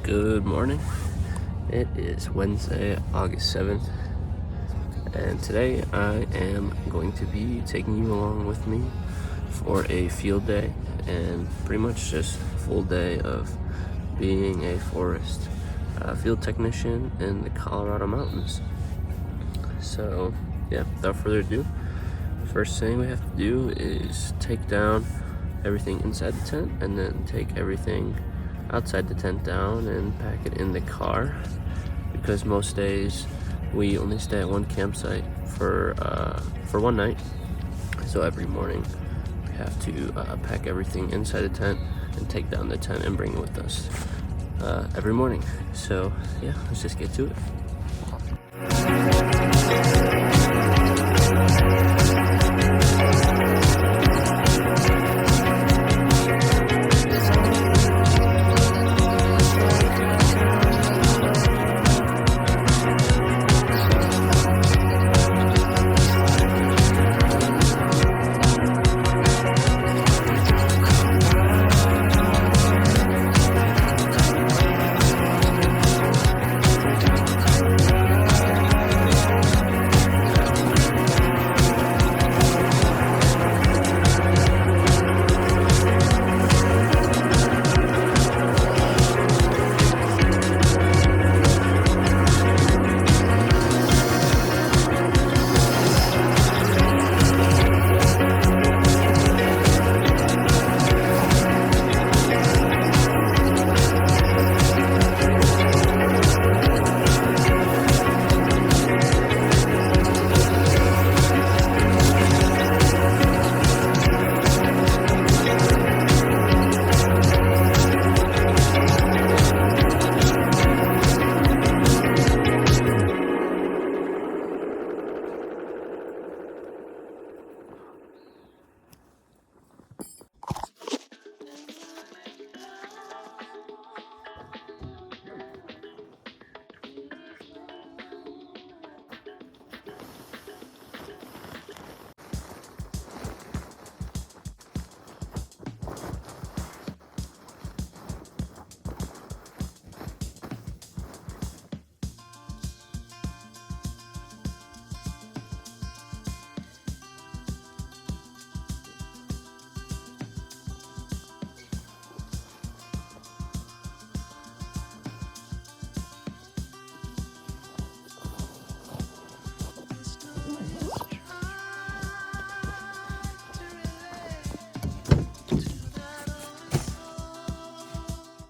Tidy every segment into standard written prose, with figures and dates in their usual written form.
Good morning. It is Wednesday, August 7th, and today I am going to be taking you along with me for a field day and pretty much just a full day of being a forest field technician in the Colorado mountains. So yeah, without further ado, first thing we have to do is take down everything inside the tent and then take everything outside the tent down and pack it in the car, because most days we only stay at one campsite for one night. So every morning we have to pack everything inside the tent and take down the tent and bring it with us every morning. So yeah, let's just get to it.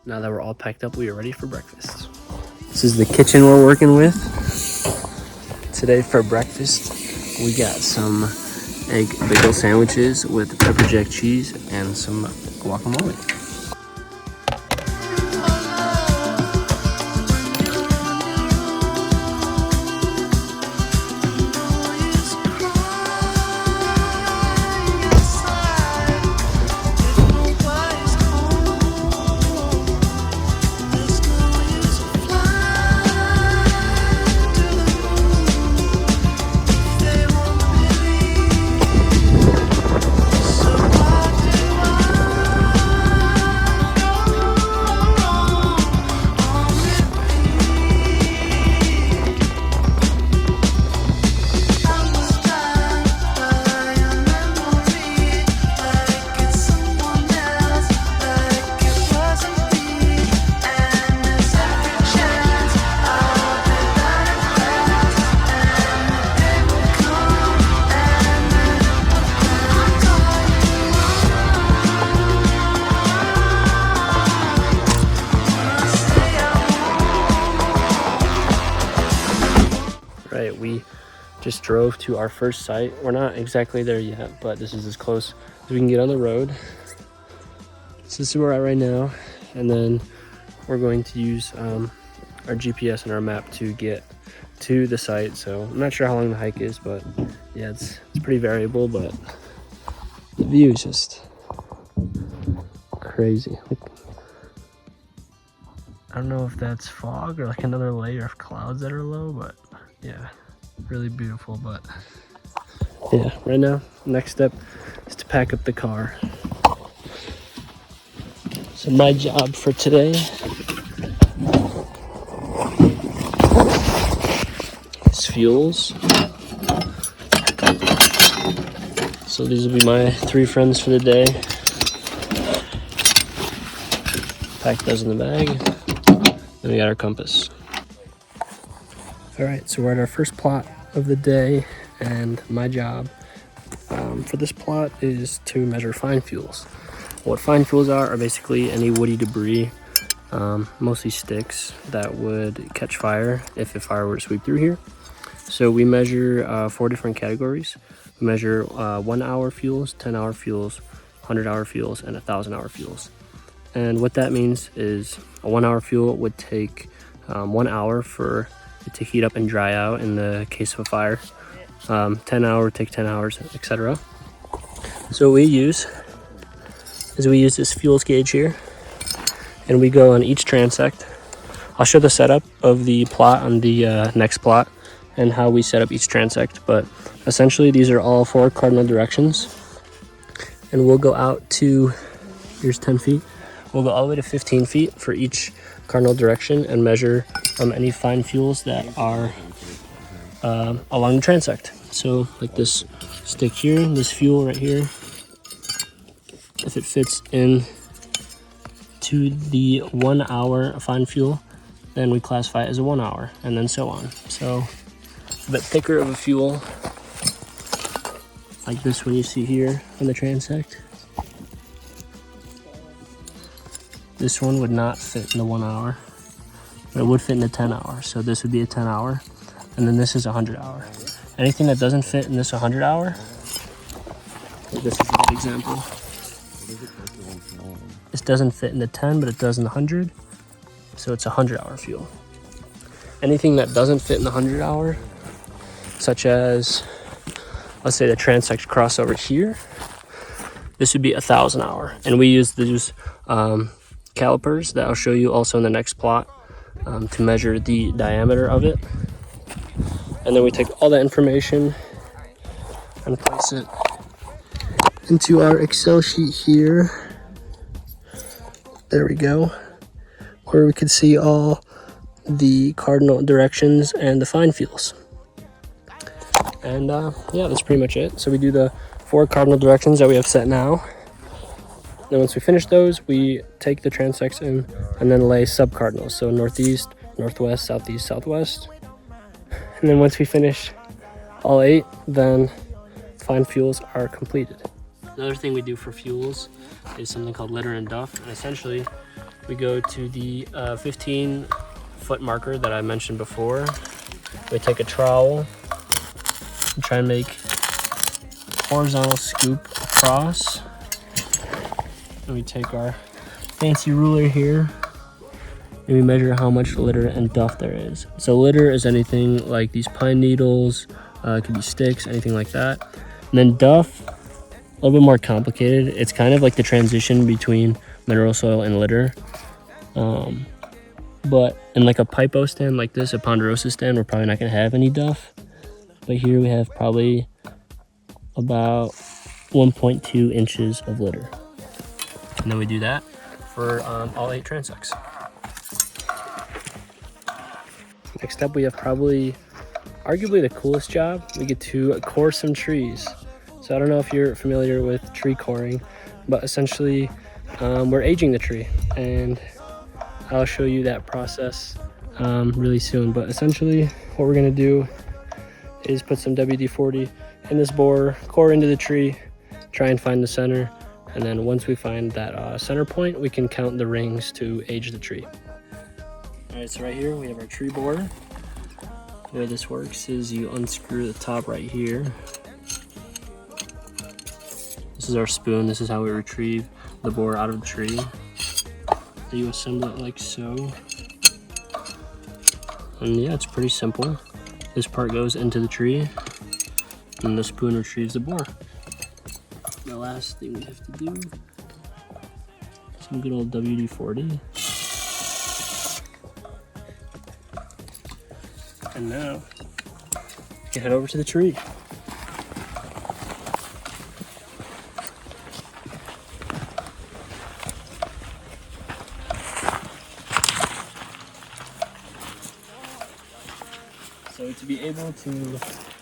Now that we're all packed up, we are ready for breakfast. This is the kitchen we're working with. Today for breakfast, we got some egg bagel sandwiches with pepper jack cheese and some guacamole. Right, we just drove to our first site. We're not exactly there yet, but this is as close as we can get on the road. So this is where we're at right now, and then we're going to use our GPS and our map to get to the site. So I'm not sure how long the hike is, but yeah, it's pretty variable, but the view is just crazy. I don't know if that's fog or like another layer of clouds that are low, but yeah, really beautiful. But yeah, right now, next step is to pack up the car. So my job for today fuels. So these will be my 3 friends for the day. Pack those in the bag. Then we got our compass. All right, so we're at our first plot of the day, and my job for this plot is to measure fine fuels. What fine fuels are basically any woody debris, mostly sticks, that would catch fire if a fire were to sweep through here. So we measure 4 different categories. We measure 1 hour fuels, 10 hour fuels, 100 hour fuels, and 1,000 hour fuels. And what that means is a 1 hour fuel would take 1 hour for it to heat up and dry out in the case of a fire. 10 hour would take 10 hours, etc. So what we use is this fuels gauge here, and we go on each transect. I'll show the setup of the plot on the next plot and how we set up each transect, but essentially these are all 4 cardinal directions, and we'll go out to, here's 10 feet, we'll go all the way to 15 feet for each cardinal direction and measure any fine fuels that are along the transect. So like this stick here, this fuel right here, if it fits in to the 1 hour fine fuel, then we classify it as a 1 hour, and then so on. So a bit thicker of a fuel, like this one you see here on the transect. This one would not fit in the 1 hour, but it would fit in the 10 hour. So this would be a 10 hour, and then this is a 100 hour. Anything that doesn't fit in this 100 hour, like this is a good example. This doesn't fit in the 10, but it does in the 100, so it's a 100 hour fuel. Anything that doesn't fit in the 100 hour, such as, let's say the transect crossover here, this would be 1,000 hour. And we use these calipers that I'll show you also in the next plot to measure the diameter of it. And then we take all that information and place it into our Excel sheet here. There we go, where we can see all the cardinal directions and the fine fuels. And yeah, that's pretty much it. So we do the 4 cardinal directions that we have set now. Then once we finish those, we take the transects in and then lay sub-cardinals. So northeast, northwest, southeast, southwest. And then once we finish all 8, then fine fuels are completed. Another thing we do for fuels is something called LiDAR and duff. And essentially, we go to the 15-foot marker that I mentioned before. We take a trowel and try and make a horizontal scoop across. And we take our fancy ruler here and we measure how much LiDAR and duff there is. So LiDAR is anything like these pine needles, it could be sticks, anything like that. And then duff, a little bit more complicated. It's kind of like the transition between mineral soil and LiDAR. But in like a pipo stand like this, a ponderosa stand, we're probably not gonna have any duff. But here we have probably about 1.2 inches of LiDAR. And then we do that for all 8 transects. Next up, we have probably arguably the coolest job. We get to core some trees. So I don't know if you're familiar with tree coring, but essentially we're aging the tree, and I'll show you that process really soon. But essentially what we're gonna do is put some WD-40 in this borer, core into the tree, try and find the center, and then once we find that center point, we can count the rings to age the tree. All right, so right here we have our tree borer. The way this works is you unscrew the top right here. This is our spoon. This is how we retrieve the borer out of the tree. So you assemble it like so. And yeah, it's pretty simple. This part goes into the tree, and the spoon retrieves the borer. The last thing we have to do, some good old WD-40. And now, we can head over to the tree. So So to be able to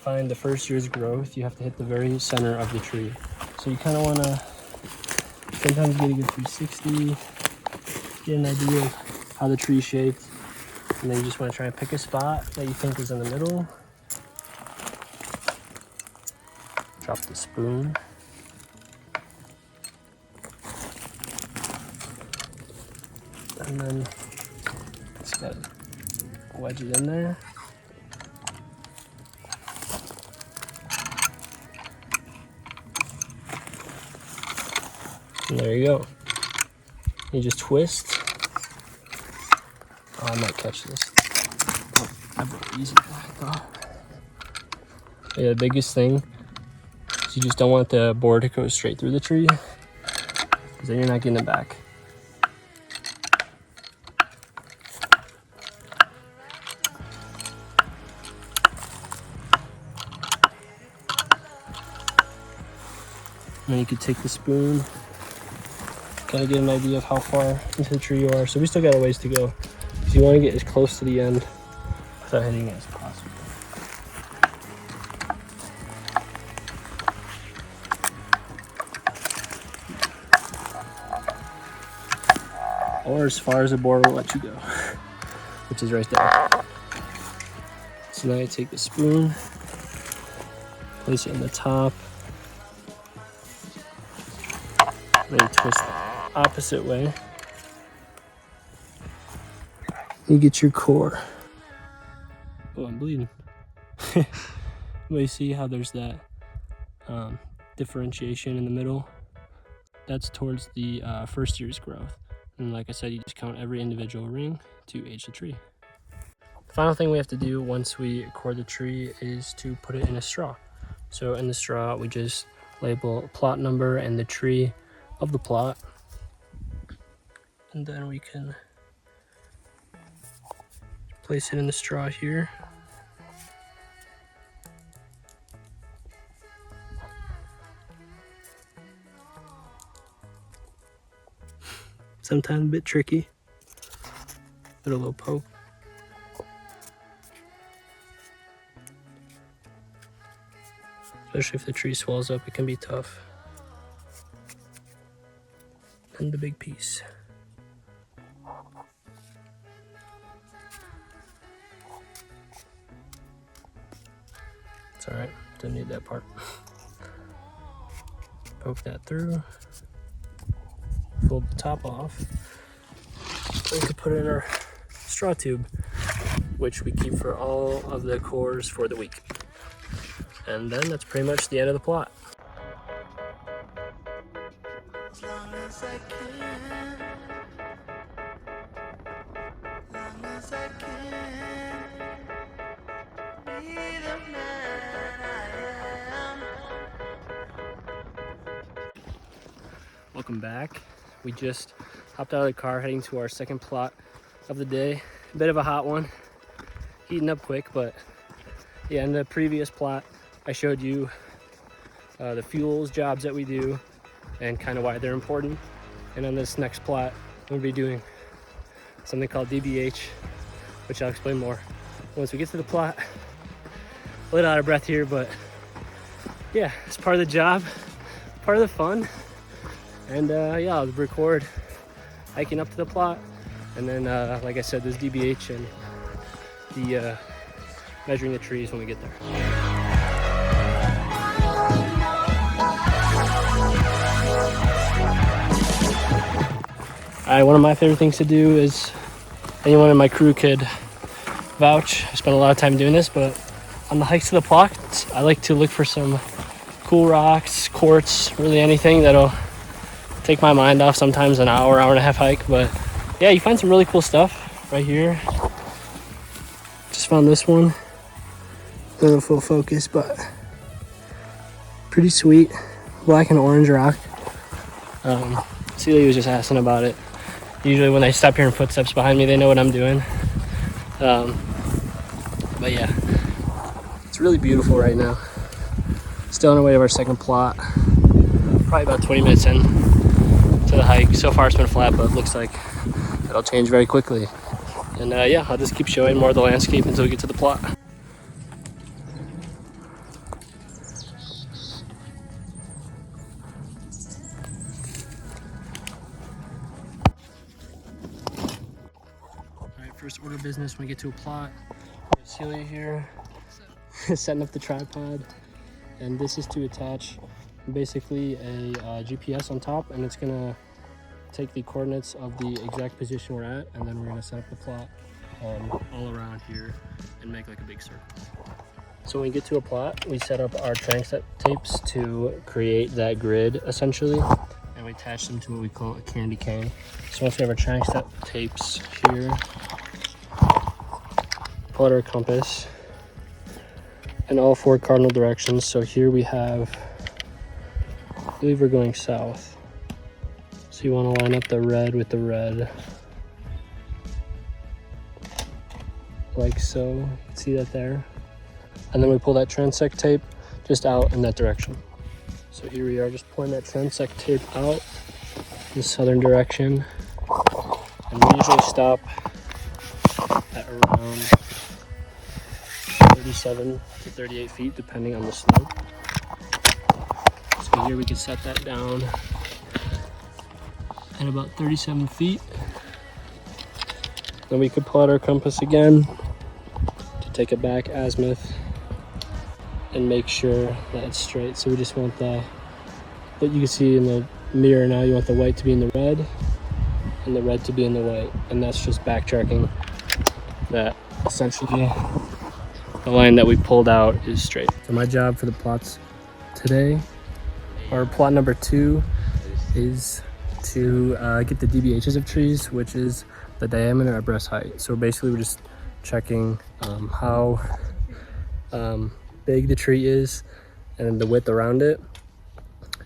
find the first year's growth, you have to hit the very center of the tree. So you kind of want to sometimes get a good 360, get an idea of how the tree's shaped, and then you just want to try and pick a spot that you think is in the middle. Drop the spoon. And then just gotta wedge it in there. And there you go. You just twist. Oh, I might catch this. Oh, I broke easy. Yeah, the biggest thing is you just don't want the board to go straight through the tree, because then you're not getting it back. And then you could take the spoon, kind of get an idea of how far into the tree you are. So we still got a ways to go, because you want to get as close to the end without hitting it as possible. Or as far as the board will let you go, which is right there. So now you take the spoon, place it in the top, then you twist the opposite way. You get your core. Oh, I'm bleeding. But you see how there's that differentiation in the middle? That's towards the first year's growth. And like I said, you just count every individual ring to age the tree. The final thing we have to do once we core the tree is to put it in a straw. So in the straw, we just label plot number and the tree of the plot. And then we can place it in the straw here. Sometimes a bit tricky, but a little poke. Especially if the tree swells up, it can be tough. And the big piece. It's all right, didn't need that part. Poke that through. Fold the top off. We can put it in our straw tube, which we keep for all of the cores for the week. And then that's pretty much the end of the plot. As long as I can, long as I can, be the man I am. Welcome back. We just hopped out of the car heading to our second plot of the day. A bit of a hot one, heating up quick, but yeah, in the previous plot, I showed you the fuels jobs that we do and kind of why they're important. And on this next plot, we'll be doing something called DBH, which I'll explain more once we get to the plot. A little out of breath here, but yeah, it's part of the job, part of the fun. And yeah, I'll record hiking up to the plot. And then, like I said, there's DBH and the measuring the trees when we get there. Alright, one of my favorite things to do is, anyone in my crew could vouch, I spent a lot of time doing this, but on the hikes to the plots, I like to look for some cool rocks, quartz, really anything that'll take my mind off. Sometimes an hour and a half hike, but yeah, you find some really cool stuff right here. Just found this one, a little full focus, but pretty sweet, black and orange rock. Celia was just asking about it. Usually when they stop hearing footsteps behind me, they know what I'm doing. But yeah, it's really beautiful right now. Still on our way to our second plot. Probably about 20 minutes in to the hike. So far it's been flat, but it looks like it'll change very quickly. And yeah, I'll just keep showing more of the landscape until we get to the plot. first order of business when we get to a plot. We have Celia here setting up the tripod, and this is to attach basically a GPS on top, and it's gonna take the coordinates of the exact position we're at, and then we're gonna set up the plot all around here and make like a big circle. So when we get to a plot, we set up our transect tapes to create that grid essentially, and we attach them to what we call a candy cane. So once we have our transect tapes here, pull out our compass in all 4 cardinal directions. So here we have, I believe we're going south. So you want to line up the red with the red, like so. See that there? And then we pull that transect tape just out in that direction. So here we are, just pulling that transect tape out in the southern direction. And we usually stop at around 37 to 38 feet, depending on the slope. So here we can set that down at about 37 feet. Then we could pull out our compass again to take it back azimuth and make sure that it's straight. So we just want what you can see in the mirror now, you want the white to be in the red and the red to be in the white. And that's just backtracking that essentially the line that we pulled out is straight. So my job for the plots today, or plot number 2, is to get the DBHs of trees, which is the diameter at breast height. So basically we're just checking how big the tree is and the width around it,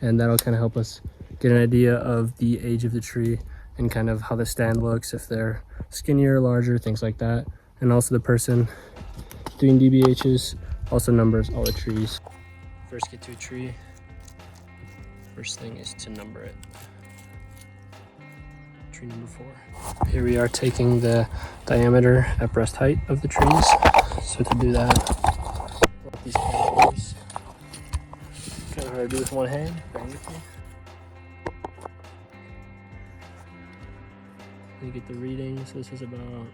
and that'll kind of help us get an idea of the age of the tree and kind of how the stand looks, if they're skinnier, larger, things like that. And also the person doing DBHs also numbers all the trees. First get to a tree, first thing is to number it. Tree number 4. Here we are taking the diameter at breast height of the trees. So to do that, these canopies, kind of hard to do with one hand. Bear with me. You get the reading. So this is about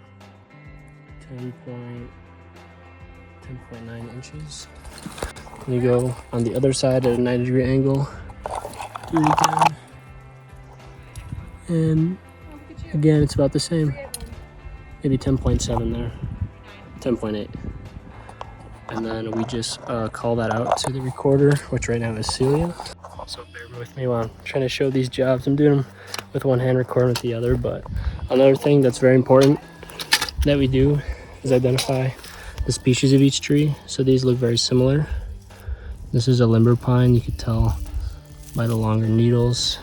10.9 inches. And you go on the other side at a 90-degree angle. Do it again. And again, it's about the same. Maybe 10.7 there. 10.8. And then we just call that out to the recorder, which right now is Celia. So bear with me while I'm trying to show these jobs. I'm doing them with one hand, recording with the other. But another thing that's very important that we do is identify the species of each tree. So these look very similar. This is a limber pine, you could tell by the longer needles.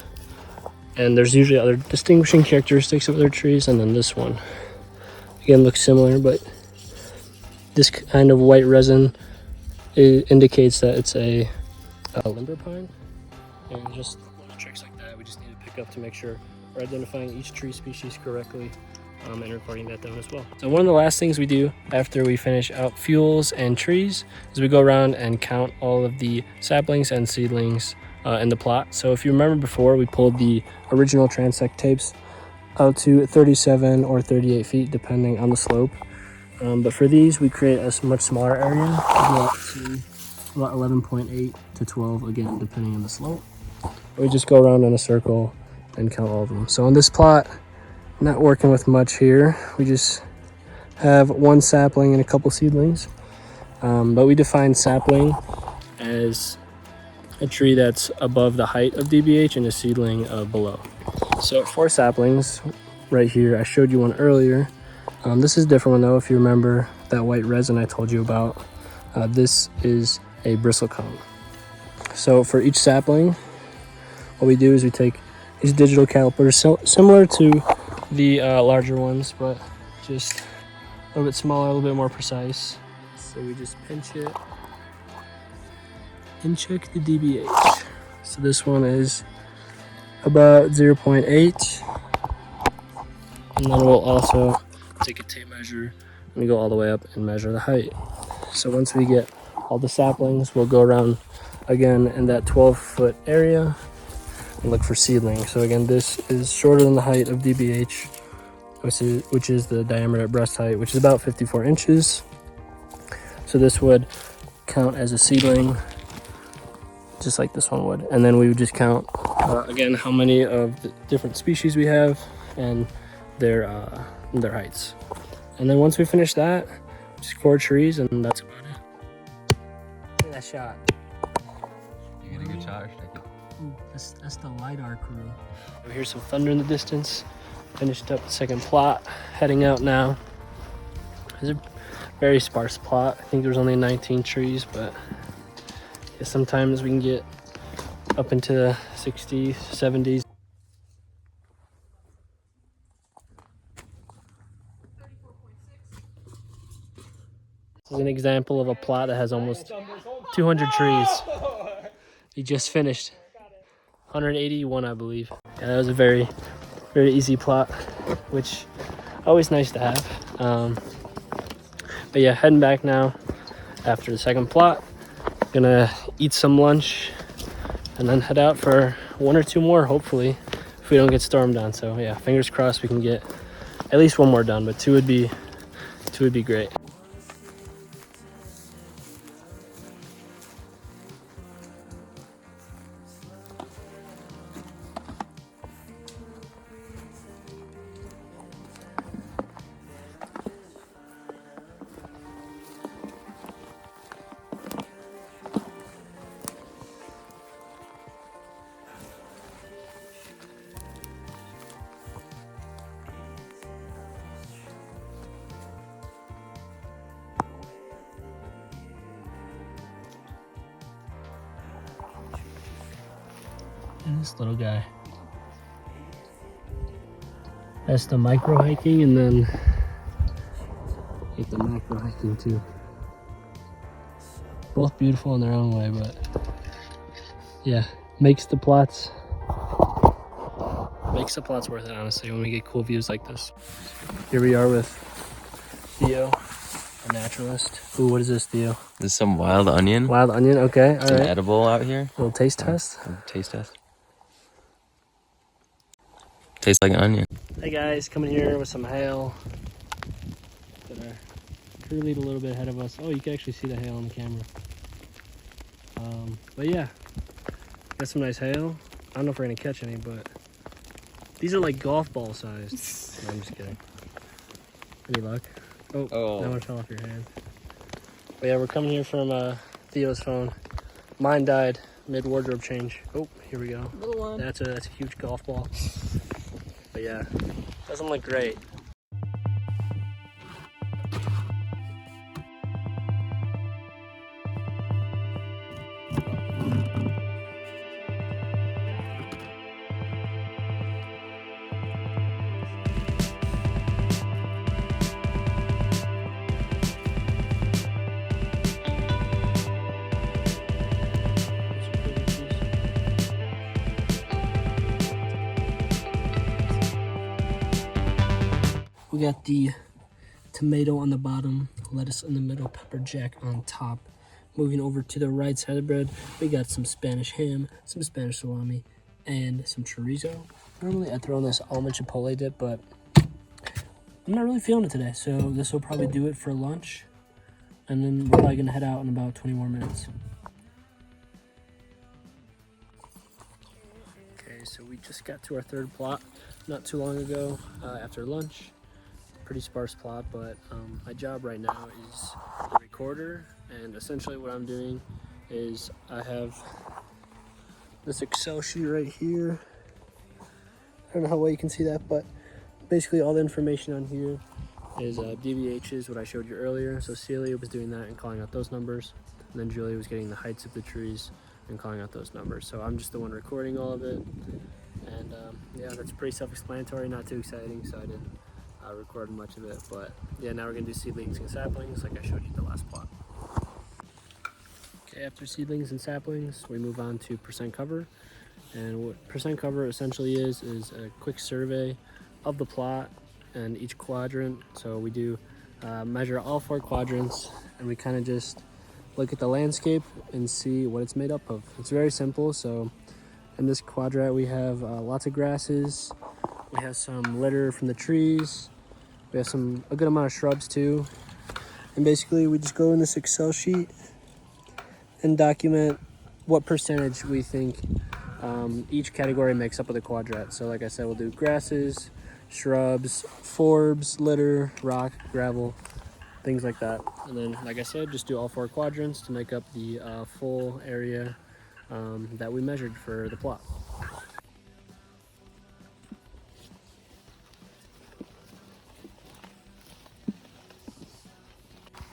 And there's usually other distinguishing characteristics of other trees, and then this one again looks similar, but this kind of white resin indicates that it's a limber pine. And just little tricks like that we just need to pick up to make sure we're identifying each tree species correctly and recording that down as well. So one of the last things we do after we finish out fuels and trees is we go around and count all of the saplings and seedlings in the plot. So if you remember before, we pulled the original transect tapes out to 37 or 38 feet depending on the slope. But for these, we create a much smaller area, about 11.8 to 12, again, depending on the slope. We just go around in a circle and count all of them. So on this plot, not working with much here. We just have one sapling and a couple seedlings. But we define sapling as a tree that's above the height of DBH and a seedling below. So 4 saplings right here. I showed you one earlier. This is a different one though. If you remember that white resin I told you about, this is a bristlecone. So for each sapling, what we do is we take these digital calipers, similar to the larger ones, but just a little bit smaller, a little bit more precise. So we just pinch it and check the DBH. So this one is about 0.8, and then we'll also take a tape measure and go all the way up and measure the height. So once we get all the saplings, we'll go around again in that 12-foot area and look for seedlings. So again, this is shorter than the height of DBH, which is the diameter at breast height, which is about 54 inches. So this would count as a seedling, just like this one would. And then we would just count, again, how many of the different species we have and their heights. And then once we finish that, just core trees, and that's about it. Look at that shot. You get a good shot or should I get... Ooh, that's the LiDAR crew. We hear some thunder in the distance. Finished up the second plot, heading out now. It's a very sparse plot. I think there's only 19 trees, but yeah, sometimes we can get up into the 60s, 70s. This is an example of a plot that has almost 200 trees. He just finished 181, I believe. Yeah, that was a very easy plot, which always nice to have. But yeah, heading back now after the second plot. Gonna eat some lunch and then head out for one or two more, hopefully, if we don't get stormed on. So yeah, fingers crossed we can get at least one more done, but two would be great. And this little guy. That's the micro hiking, and then get the macro hiking too. Both beautiful in their own way, but yeah, makes the plots worth it, honestly, when we get cool views like this. Here we are with Theo, a naturalist. Ooh, what is this, Theo? This is some wild onion. Wild onion, okay, all right. An edible out here. A little taste test. Taste test. Tastes like an onion. Hey guys, coming here with some hail. Gonna crew lead a little bit ahead of us. Oh, you can actually see the hail on the camera. But yeah, got some nice hail. I don't know if we're gonna catch any, but these are like golf ball sized. No, I'm just kidding. Any luck? Oh, that one fell off your hand. But yeah, we're coming here from Theo's phone. Mine died mid wardrobe change. Oh, here we go. Little one. That's a huge golf ball. But yeah, doesn't look great. We got the tomato on the bottom, lettuce in the middle, pepper jack on top. Moving over to the right side of the bread, we got some Spanish ham, some Spanish salami, and some chorizo. Normally I throw in this almond chipotle dip, but I'm not really feeling it today, so this will probably do it for lunch. And then we're probably gonna head out in about 20 more minutes. Okay, so we just got to our third plot not too long ago after lunch. Pretty sparse plot, but my job right now is a recorder, and essentially what I'm doing is I have this Excel sheet right here. I don't know how well you can see that, but basically all the information on here is DVHs, what I showed you earlier. So Celia was doing that and calling out those numbers, and then Julia was getting the heights of the trees and calling out those numbers. So I'm just the one recording all of it, and yeah, that's pretty self-explanatory, not too exciting, so I didn't record much of it. But yeah, now we're gonna do seedlings and saplings like I showed you the last plot. Okay, after seedlings and saplings, we move on to percent cover. And what percent cover essentially is a quick survey of the plot and each quadrant. So we do measure all 4 quadrants, and we kind of just look at the landscape and see what it's made up of. It's very simple. So in this quadrant we have lots of grasses, We have some litter from the trees. We have a good amount of shrubs too. And basically we just go in this Excel sheet and document what percentage we think each category makes up of the quadrat. So like I said, we'll do grasses, shrubs, forbs, litter, rock, gravel, things like that. And then, like I said, just do all 4 quadrants to make up the full area that we measured for the plot.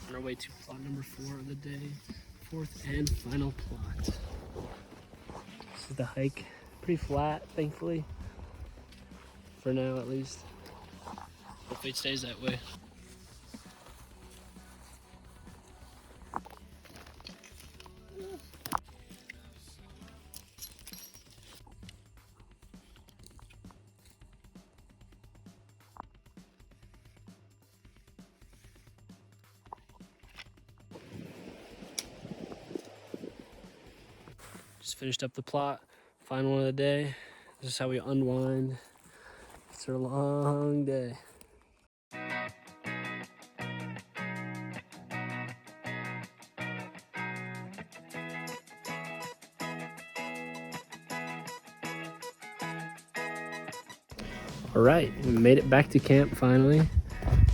On our way to plot number 4 of the day, 4th and final plot. This is the hike. Pretty flat, thankfully. For now, at least. Hopefully it stays that way. Just finished up the plot, final one of the day. This is how we unwind after a long day. All right, we made it back to camp finally.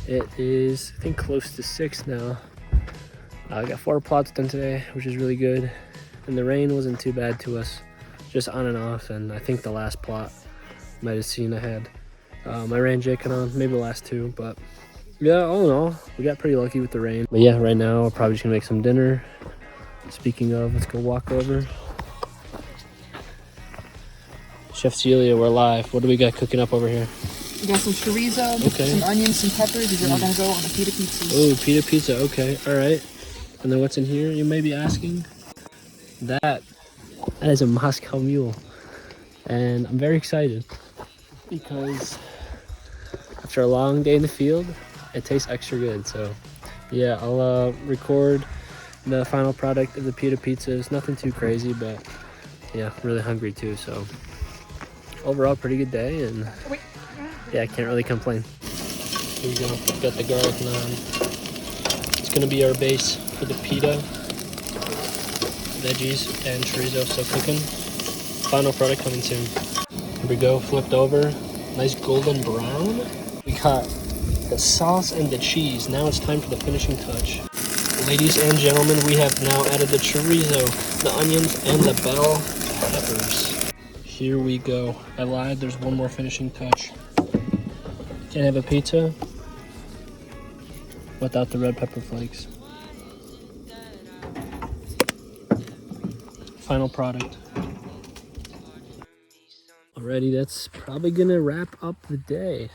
It is, I think, close to 6 now. I got 4 plots done today, which is really good. And the rain wasn't too bad to us, just on and off. And I think the last plot might have seen I had my rain jacket on, maybe the last 2. But yeah, all in all, we got pretty lucky with the rain. But yeah, right now we're probably just gonna make some dinner. Speaking of, let's go walk over. Chef Celia, we're live. What do we got cooking up over here? We got some chorizo, some onions, some peppers. These are all gonna go on the pita pizzas. Oh, pita pizza, okay, all right. And then what's in here, you may be asking? That is a Moscow Mule. And I'm very excited because after a long day in the field, it tastes extra good. So yeah, I'll record the final product of the pita pizza. It's nothing too crazy, but yeah, really hungry too. So overall, pretty good day, and yeah, I can't really complain. Here we go, got the garlic naan. It's gonna be our base for the pita, veggies, and chorizo still cooking. Final product coming soon. Here we go, flipped over, nice golden brown. We got the sauce and the cheese. Now it's time for the finishing touch. Ladies and gentlemen, we have now added the chorizo, the onions, and the bell peppers. Here we go. I lied, there's one more finishing touch. Can't have a pizza without the red pepper flakes. Final product. Alrighty, that's probably gonna wrap up the day.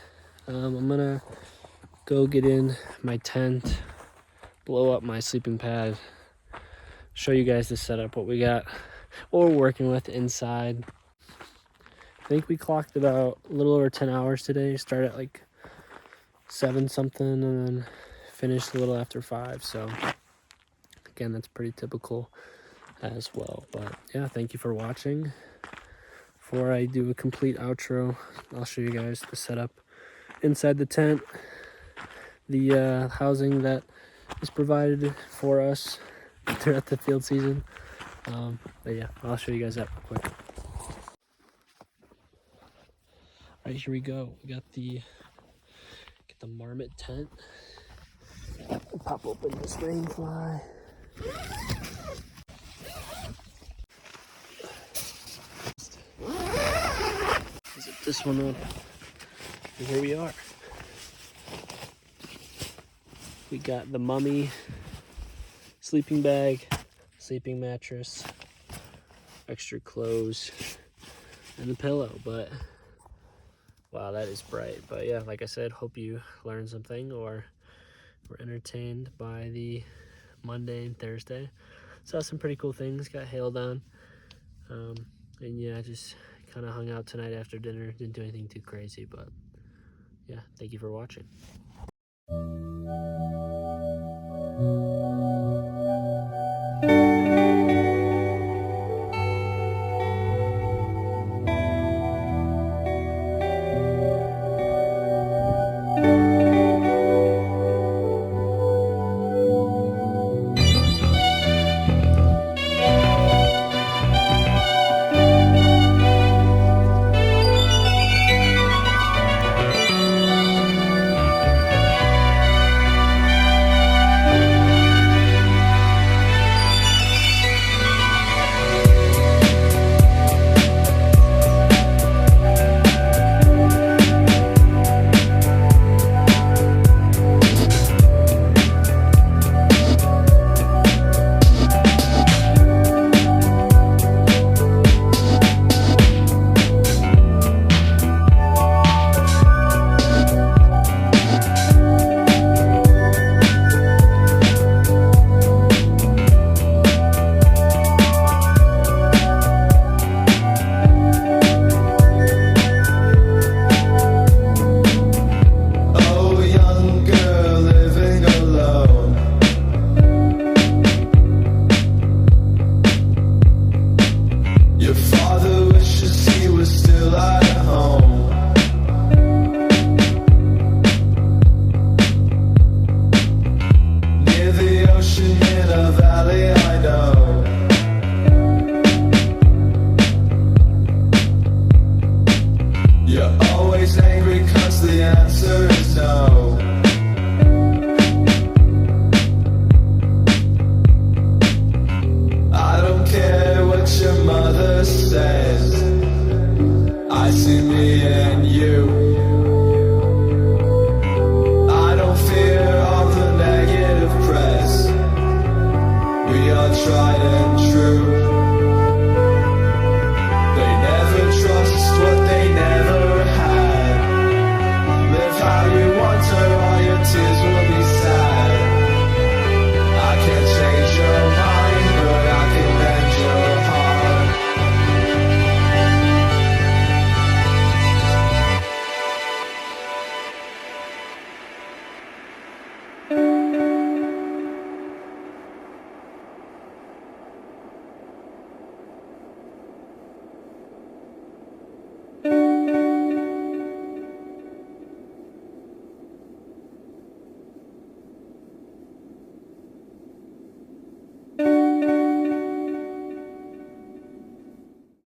I'm gonna go get in my tent, blow up my sleeping pad, show you guys the setup, what we got, what we're working with inside. I think we clocked about a little over 10 hours today. Started at like 7 something and then finished a little after 5. So again, that's pretty typical as well. But yeah, thank you for watching. Before I do a complete outro, I'll show you guys the setup inside the tent, the housing that is provided for us throughout the field season. But yeah, I'll show you guys that real quick. All right, here we go. We got the marmot tent. Pop open this rain fly. Zip this one up. And here we are. We got the mummy sleeping bag, sleeping mattress, extra clothes, and the pillow. But wow, that is bright. But yeah, like I said, hope you learned something or were entertained by the Monday and Thursday. Saw some pretty cool things, got hailed on. And yeah, just kind of hung out tonight after dinner. Didn't do anything too crazy, but yeah, thank you for watching.